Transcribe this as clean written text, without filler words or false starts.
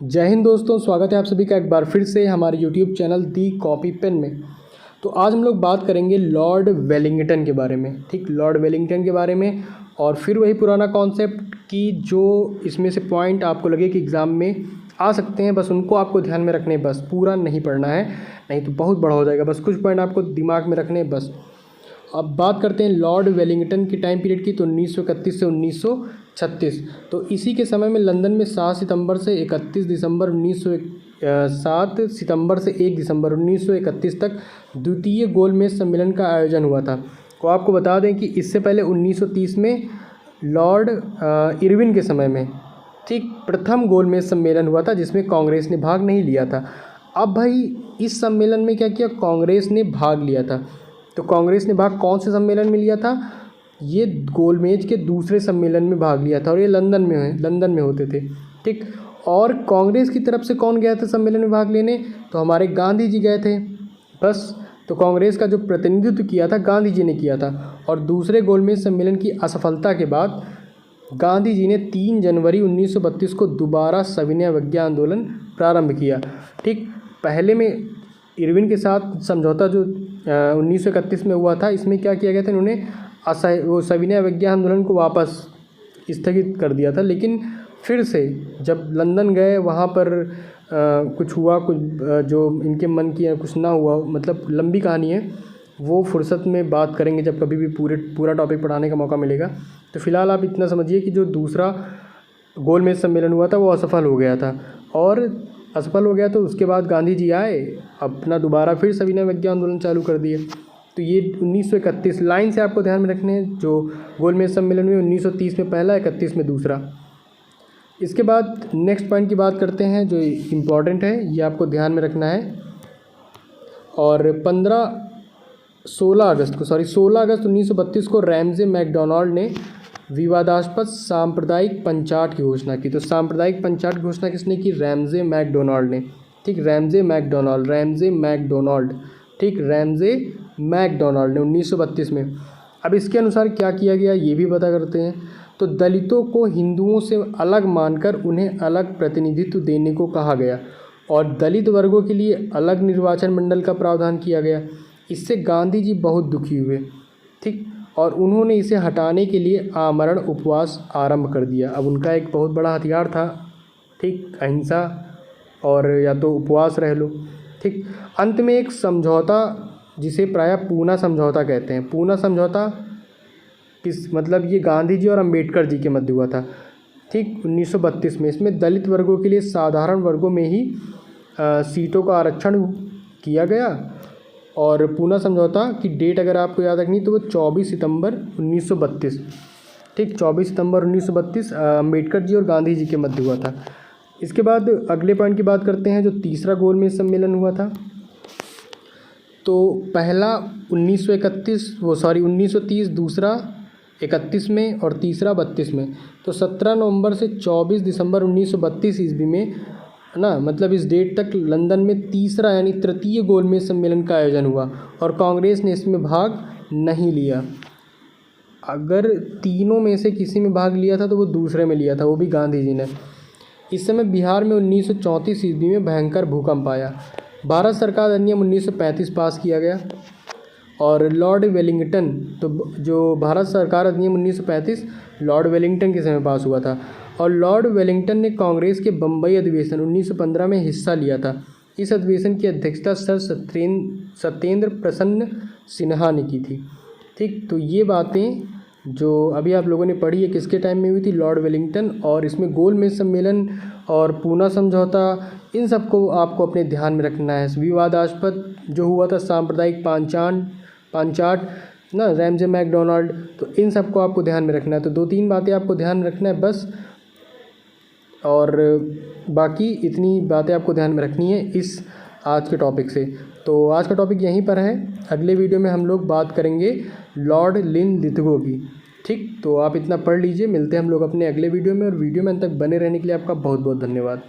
जय हिंद दोस्तों, स्वागत है आप सभी का एक बार फिर से हमारे यूट्यूब चैनल दी कॉपी पेन में। तो आज हम लोग बात करेंगे लॉर्ड वेलिंगटन के बारे में। ठीक, लॉर्ड वेलिंगटन के बारे में और फिर वही पुराना कॉन्सेप्ट कि जो इसमें से पॉइंट आपको लगे कि एग्ज़ाम में आ सकते हैं, बस उनको आपको ध्यान में रखने, बस पूरा नहीं पढ़ना है, नहीं तो बहुत बड़ा हो जाएगा। बस कुछ पॉइंट आपको दिमाग में रखने बस। अब बात करते हैं लॉर्ड वेलिंगटन की टाइम पीरियड की, तो 1931 से 1936। तो इसी के समय में लंदन में 7 सितंबर से 31 दिसंबर 7 सितंबर से 1 दिसंबर 1931 तक द्वितीय गोलमेज सम्मेलन का आयोजन हुआ था। तो आपको बता दें कि इससे पहले 1930 में लॉर्ड इरविन के समय में ठीक प्रथम गोलमेज सम्मेलन हुआ था, जिसमें कांग्रेस ने भाग नहीं लिया था। अब भाई इस सम्मेलन में क्या किया, कांग्रेस ने भाग लिया था। तो कांग्रेस ने भाग कौन से सम्मेलन में लिया था, ये गोलमेज के दूसरे सम्मेलन में भाग लिया था, और ये लंदन में होते थे। ठीक, और कांग्रेस की तरफ से कौन गया था सम्मेलन में भाग लेने, तो हमारे गांधी जी गए थे बस। तो कांग्रेस का जो प्रतिनिधित्व किया था गांधी जी ने किया था। और दूसरे गोलमेज सम्मेलन की असफलता के बाद गांधी जी ने 3 जनवरी 1932 को दोबारा सविनय अवज्ञा आंदोलन प्रारंभ किया। ठीक, पहले में इरविन के साथ समझौता जो 1931 में हुआ था, इसमें क्या किया गया था, इन्होंने वो सविनय अवज्ञा आंदोलन को वापस स्थगित कर दिया था। लेकिन फिर से जब लंदन गए, वहाँ पर कुछ हुआ, कुछ जो इनके मन किया कुछ ना हुआ, मतलब लंबी कहानी है, वो फुर्सत में बात करेंगे जब कभी भी पूरा टॉपिक पढ़ाने का मौका मिलेगा। तो फिलहाल आप इतना समझिए कि जो दूसरा गोलमेज सम्मेलन हुआ था वो असफल हो गया था, और असफल हो गया तो उसके बाद गांधी जी आए, अपना दोबारा फिर सविनय अवज्ञा आंदोलन चालू कर दिए। तो ये 1931 लाइन से आपको ध्यान में रखने हैं। जो गोलमेज सम्मेलन में 1930 में पहला, 31 में दूसरा। इसके बाद नेक्स्ट पॉइंट की बात करते हैं जो इम्पॉर्टेंट है, ये आपको ध्यान में रखना है। और 16 अगस्त 1932 को रैमजे मैकडोनाल्ड ने विवादास्पद सांप्रदायिक पंचाट की घोषणा की। तो सांप्रदायिक पंचाट की घोषणा किसने की, रैमजे मैकडोनाल्ड ने। ठीक, रैमजे मैकडोनाल्ड ठीक, रैमजे मैकडोनाल्ड ने 1932 में। अब इसके अनुसार क्या किया गया ये भी पता करते हैं। तो दलितों को हिंदुओं से अलग मानकर उन्हें अलग प्रतिनिधित्व देने को कहा गया, और दलित वर्गों के लिए अलग निर्वाचन मंडल का प्रावधान किया गया। इससे गांधी जी बहुत दुखी हुए। ठीक, और उन्होंने इसे हटाने के लिए आमरण उपवास आरंभ कर दिया। अब उनका एक बहुत बड़ा हथियार था, ठीक, अहिंसा और या तो उपवास रह लो। ठीक, अंत में एक समझौता, जिसे प्रायः पूना समझौता कहते हैं। पूना समझौता मतलब ये गांधी जी और अंबेडकर जी के मध्य हुआ था। ठीक, 1932 में। इसमें दलित वर्गों के लिए साधारण वर्गों में ही सीटों का आरक्षण किया गया। और पूना समझौता की डेट अगर आपको याद रखनी तो वो 24 सितंबर 1932। ठीक, 24 सितंबर 1932 अम्बेडकर जी और गांधी जी के मध्य हुआ था। इसके बाद अगले पॉइंट की बात करते हैं, जो तीसरा गोलमेज सम्मेलन हुआ था। तो पहला 1930, दूसरा 31 में और तीसरा 32 में। तो 17 नवंबर से 24 दिसंबर 1932 ईस्वी में ना, मतलब इस डेट तक लंदन में तीसरा यानी तृतीय गोलमेज सम्मेलन का आयोजन हुआ, और कांग्रेस ने इसमें भाग नहीं लिया। अगर तीनों में से किसी में भाग लिया था तो वो दूसरे में लिया था, वो भी गांधी जी ने। इस समय बिहार में 1934 ईस्वी में भयंकर भूकंप आया। भारत सरकार अधिनियम 1935 पास किया गया, और लॉर्ड वेलिंगटन, तो जो भारत सरकार अधिनियम 1935 लॉर्ड वेलिंगटन के समय पास हुआ था। और लॉर्ड वेलिंगटन ने कांग्रेस के बम्बई अधिवेशन 1915 में हिस्सा लिया था। इस अधिवेशन की अध्यक्षता सर सत्येंद्र प्रसन्न सिन्हा ने की थी। ठीक, तो ये बातें जो अभी आप लोगों ने पढ़ी है किसके टाइम में हुई थी, लॉर्ड वेलिंगटन। और इसमें गोलमेज सम्मेलन और पूना समझौता, इन सबको आपको अपने ध्यान में रखना है। विवादास्पद जो हुआ था सांप्रदायिक पंचाट ना, रैमजे मैकडोनाल्ड, तो इन सबको आपको ध्यान में रखना है। तो 2-3 बातें आपको ध्यान में रखना है बस, और बाकी इतनी बातें आपको ध्यान में रखनी है इस आज के टॉपिक से। तो आज का टॉपिक यहीं पर है। अगले वीडियो में हम लोग बात करेंगे लॉर्ड लिनलिथगो की। ठीक, तो आप इतना पढ़ लीजिए। मिलते हैं हम लोग अपने अगले वीडियो में, और वीडियो में अंत तक बने रहने के लिए आपका बहुत बहुत धन्यवाद।